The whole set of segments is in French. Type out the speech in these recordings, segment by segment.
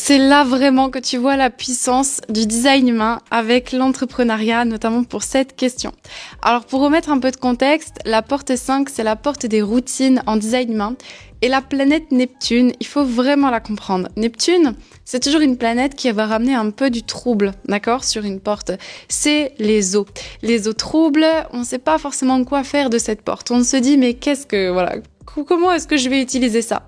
C'est là vraiment que tu vois la puissance du design humain avec l'entrepreneuriat, notamment pour cette question. Alors pour remettre un peu de contexte, la porte 5, c'est la porte des routines en design humain. Et la planète Neptune, il faut vraiment la comprendre. Neptune, c'est toujours une planète qui va ramener un peu du trouble, d'accord, sur une porte. C'est les eaux. Les eaux troubles, on ne sait pas forcément quoi faire de cette porte. On se dit, mais comment est-ce que je vais utiliser ça?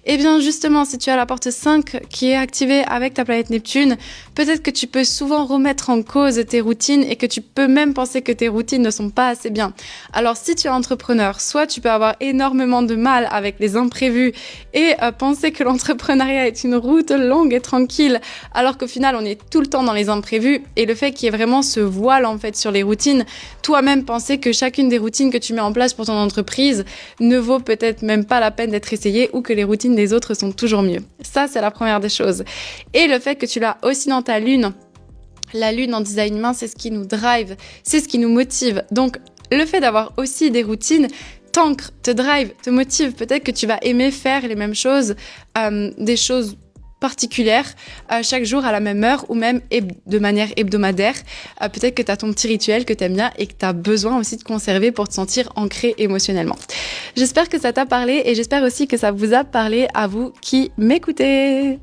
Eh bien justement, si tu as la porte 5 qui est activée avec ta planète Neptune, peut-être que tu peux souvent remettre en cause tes routines et que tu peux même penser que tes routines ne sont pas assez bien. Alors si tu es entrepreneur, soit tu peux avoir énormément de mal avec les imprévus et penser que l'entrepreneuriat est une route longue et tranquille, alors qu'au final on est tout le temps dans les imprévus, et le fait qu'il y ait vraiment ce voile en fait sur les routines, toi-même penser que chacune des routines que tu mets en place pour ton entreprise ne vaut peut-être même pas la peine d'être essayée, ou que les routines des autres sont toujours mieux. Ça, c'est la première des choses. Et le fait que tu l'as aussi dans ta lune. La lune en design humain, c'est ce qui nous drive, c'est ce qui nous motive. Donc, le fait d'avoir aussi des routines t'ancre, te drive, te motive. Peut-être que tu vas aimer faire les mêmes choses, des choses particulières chaque jour à la même heure, ou même de manière hebdomadaire. Peut-être que tu as ton petit rituel que tu aimes bien et que tu as besoin aussi de conserver pour te sentir ancré émotionnellement. J'espère que ça t'a parlé, et j'espère aussi que ça vous a parlé à vous qui m'écoutez.